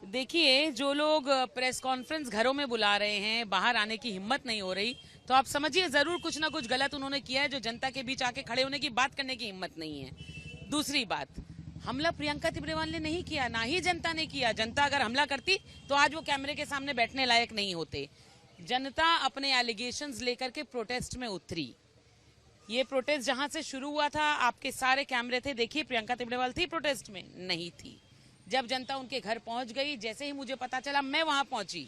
देखिए, जो लोग प्रेस कॉन्फ्रेंस घरों में बुला रहे हैं, बाहर आने की हिम्मत नहीं हो रही, तो आप समझिए जरूर कुछ ना कुछ गलत उन्होंने किया है, जो जनता के बीच आके खड़े होने की बात करने की हिम्मत नहीं है। दूसरी बात, हमला प्रियंका तिब्रेवाल ने नहीं किया, ना ही जनता ने किया। जनता अगर हमला करती तो आज वो कैमरे के सामने बैठने लायक नहीं होते। जनता अपने एलिगेशंस लेकर के प्रोटेस्ट में उतरी। ये प्रोटेस्ट जहां से शुरू हुआ था, आपके सारे कैमरे थे, देखिए प्रियंका तिब्रेवाल थी प्रोटेस्ट में? नहीं थी। जब जनता उनके घर पहुंच गई, जैसे ही मुझे पता चला मैं वहां पहुंची,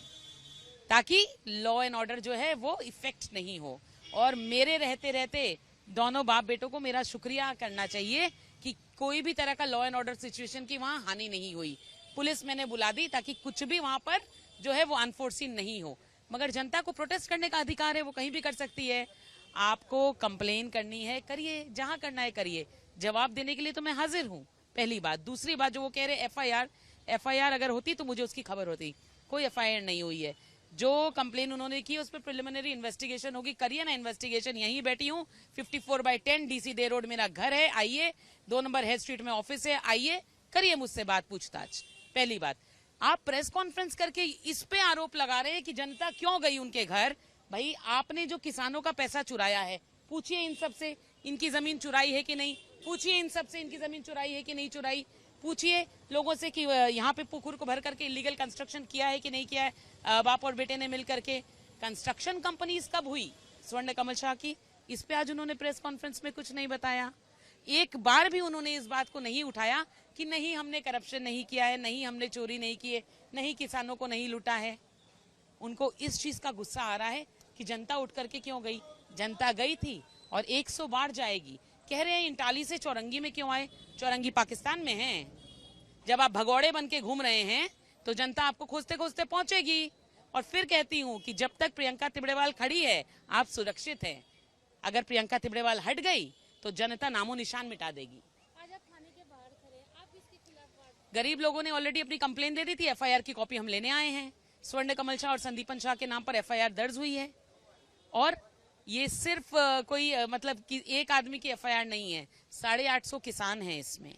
ताकि लॉ एंड ऑर्डर जो है वो इफेक्ट नहीं हो। और मेरे रहते रहते दोनों बाप बेटों को मेरा शुक्रिया करना चाहिए कि कोई भी तरह का लॉ एंड ऑर्डर सिचुएशन की वहां हानि नहीं हुई। पुलिस मैंने बुला दी ताकि कुछ भी वहां पर जो है वो अनफोर्सीन नहीं हो। मगर जनता को प्रोटेस्ट करने का अधिकार है, वो कहीं भी कर सकती है। आपको कंप्लेन करनी है, करिए, जहां करना है करिए। जवाब देने के लिए तो मैं हाजिर हूं, पहली बात। दूसरी बात, जो वो कह रहे एफआईआर अगर होती तो मुझे उसकी खबर होती। कोई एफआईआर नहीं हुई है। जो कंप्लेन उन्होंने की उस पर प्रिलिमिनरी इन्वेस्टिगेशन होगी, करिए ना इन्वेस्टिगेशन। यहीं बैठी हूँ, 54/10 डीसी डे रोड मेरा घर है, आइए। 2 नंबर हेड स्ट्रीट में ऑफिस है, आइए, करिए मुझसे बात, पूछताछ। पहली बात। आप प्रेस कॉन्फ्रेंस करके इस पे आरोप लगा रहे हैं कि जनता क्यों गई उनके घर। भाई, आपने जो किसानों का पैसा चुराया है, पूछिए इन सब से इनकी जमीन चुराई है कि नहीं। पूछिए इन सब से इनकी जमीन चुराई है कि नहीं चुराई। पूछिए लोगों से कि यहाँ पे पुकुर को भर करके इलीगल कंस्ट्रक्शन किया है कि नहीं किया है, बाप और बेटे ने मिल करके। कंस्ट्रक्शन कंपनीज कब हुई स्वर्ण कमल शाह की, इस पे आज उन्होंने प्रेस कॉन्फ्रेंस में कुछ नहीं बताया। एक बार भी उन्होंने इस बात को नहीं उठाया कि नहीं हमने करप्शन नहीं किया है, नहीं हमने चोरी नहीं की है, नहीं किसानों को नहीं लूटा है। उनको इस चीज का गुस्सा आ रहा है कि जनता उठ करके क्यों गई। जनता गई थी और 100 बार जाएगी। कह रहे हैं इंटाली से चौरंगी में क्यों आए, चौरंगी पाकिस्तान में है। जब आप भगौड़े बन के घूम रहे हैं तो जनता आपको खोजते खोजते पहुंचेगी। और फिर कहती हूं कि जब तक प्रियंका तिब्रेवाल खड़ी है आप सुरक्षित हैं। अगर प्रियंका तिब्रेवाल हट गई तो जनता नामो निशान मिटा देगी। आज आप थाने के बाहर खड़े, आप किसके खिलाफ बात? गरीब लोगों ने ऑलरेडी अपनी कंप्लेन दे दी थी, एफआईआर की कॉपी हम लेने आए हैं। स्वर्ण कमल शाह और संदीपन शाह के नाम पर एफआईआर दर्ज हुई है। और ये सिर्फ कोई मतलब कि एक आदमी की एफआईआर नहीं है, 850 किसान हैं इसमें।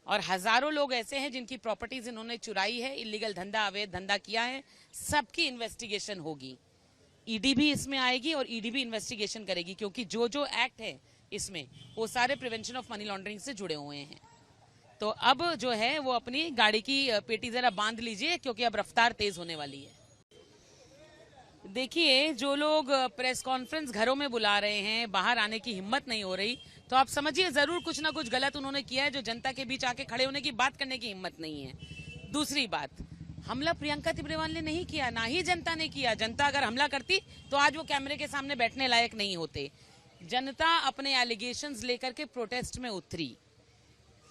और हजारों लोग ऐसे हैं जिनकी प्रॉपर्टीज इन्होंने चुराई है, इलीगल धंधा, अवैध धंधा किया है। सबकी इन्वेस्टिगेशन होगी। ईडी भी इसमें आएगी और ईडी भी इन्वेस्टिगेशन करेगी, क्योंकि जो जो एक्ट है इसमें वो सारे प्रिवेंशन ऑफ मनी लॉन्ड्रिंग से जुड़े हुए हैं। तो अब जो है वो अपनी गाड़ी की पेटी जरा बांध लीजिए, क्योंकि अब रफ्तार तेज होने वाली है। देखिए, जो लोग प्रेस कॉन्फ्रेंस घरों में बुला रहे हैं, बाहर आने की हिम्मत नहीं हो रही, तो आप समझिए जरूर कुछ ना कुछ गलत उन्होंने किया है, जो जनता के बीच आके खड़े होने की बात करने की हिम्मत नहीं है। दूसरी बात, हमला प्रियंका तिब्रेवाल ने नहीं किया, ना ही जनता ने किया। जनता अगर हमला करती तो आज वो कैमरे के सामने बैठने लायक नहीं होते। जनता अपने एलिगेशंस लेकर के प्रोटेस्ट में उतरी।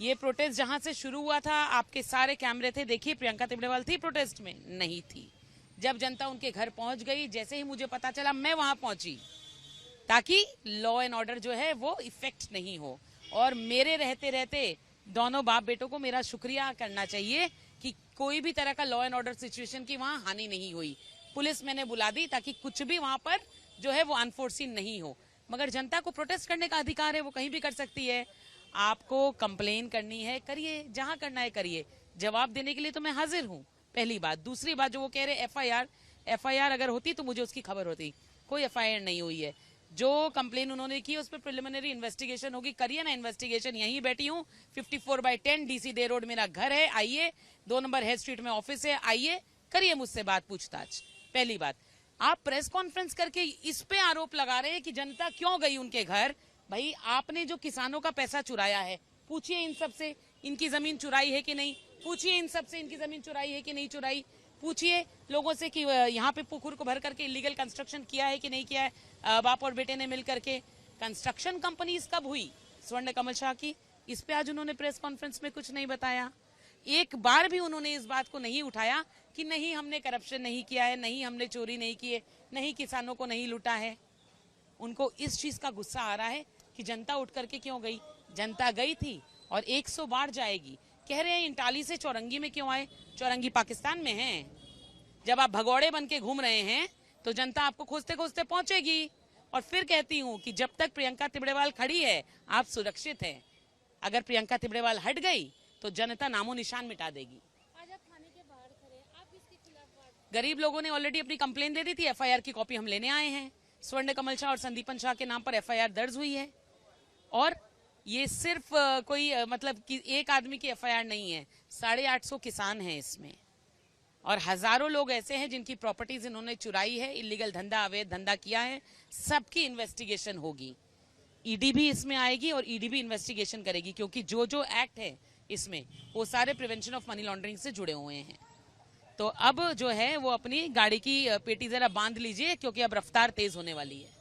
ये प्रोटेस्ट जहां से शुरू हुआ था, आपके सारे कैमरे थे, देखिए प्रियंका तिब्रेवाल थी प्रोटेस्ट में? नहीं थी। जब जनता उनके घर पहुंच गई, जैसे ही मुझे पता चला मैं वहां पहुंची, ताकि लॉ एंड ऑर्डर जो है वो इफेक्ट नहीं हो। और मेरे रहते रहते दोनों बाप बेटों को मेरा शुक्रिया करना चाहिए कि कोई भी तरह का लॉ एंड ऑर्डर सिचुएशन की वहां हानि नहीं हुई। पुलिस मैंने बुला दी ताकि कुछ भी वहां पर जो है वो अनफोर्सीन नहीं हो। मगर जनता को प्रोटेस्ट करने का अधिकार है, वो कहीं भी कर सकती है। आपको कंप्लेन करनी है, करिए, जहां करना है करिए। जवाब देने के लिए तो मैं हाजिर हूं, पहली बात। दूसरी बात, जो वो कह रहे एफआईआर अगर होती तो मुझे उसकी खबर होती। कोई एफआईआर नहीं हुई है। जो कंप्लेन उन्होंने की उस पर प्रिलिमिनरी इन्वेस्टिगेशन होगी, करिए ना इन्वेस्टिगेशन। यहीं बैठी हूँ, 54/10 डीसी डे रोड मेरा घर है, आइए। 2 नंबर हेड स्ट्रीट में ऑफिस है, आइए, करिए मुझसे बात, पूछताछ। पहली बात। आप प्रेस कॉन्फ्रेंस करके इस पे आरोप लगा रहे हैं कि जनता क्यों गई उनके घर। भाई, आपने जो किसानों का पैसा चुराया है, पूछिए इन सब से इनकी जमीन चुराई है कि नहीं। पूछिए इन सब से इनकी जमीन चुराई है कि नहीं चुराई। पूछिए लोगों से कि यहाँ पे पुकुर को भर करके इलीगल कंस्ट्रक्शन किया है कि नहीं किया है, बाप और बेटे ने मिल करके। कंस्ट्रक्शन कंपनीज कब हुई स्वर्ण कमल शाह की, इस पे आज उन्होंने प्रेस कॉन्फ्रेंस में कुछ नहीं बताया। एक बार भी उन्होंने इस बात को नहीं उठाया कि नहीं हमने करप्शन नहीं किया है, नहीं हमने चोरी नहीं की है, नहीं किसानों को नहीं लूटा है। उनको इस चीज का गुस्सा आ रहा है कि जनता उठ करके क्यों गई। जनता गई थी और 100 बार जाएगी। कह रहे हैं इंटाली से चौरंगी में क्यों आए, चौरंगी पाकिस्तान में है। जब आप भगौड़े बन के घूम रहे हैं तो जनता आपको खोजते खोजते पहुंचेगी। और फिर कहती हूं कि जब तक प्रियंका तिब्रेवाल खड़ी है आप सुरक्षित हैं। अगर प्रियंका तिब्रेवाल हट गई तो जनता नामो निशान मिटा देगी। आज आप थाने के बाहर खड़े, गरीब लोगों ने ऑलरेडी अपनी कंप्लेन दे दी थी, एफआईआर की कॉपी हम लेने आए हैं। स्वर्ण कमल शाह और संदीपन शाह के नाम पर एफआईआर दर्ज हुई है। और ये सिर्फ कोई मतलब कि एक आदमी की एफआईआर नहीं है, 850 किसान हैं इसमें, और हजारों लोग ऐसे हैं जिनकी प्रॉपर्टीज इन्होंने चुराई है, इलीगल धंधा, अवैध धंधा किया है। सबकी इन्वेस्टिगेशन होगी, ईडी भी इसमें आएगी और ईडी भी इन्वेस्टिगेशन करेगी, क्योंकि जो जो एक्ट है इसमें वो सारे प्रिवेंशन ऑफ मनी लॉन्ड्रिंग से जुड़े हुए हैं। तो अब जो है वो अपनी गाड़ी की पेटी जरा बांध लीजिए, क्योंकि अब रफ्तार तेज होने वाली है।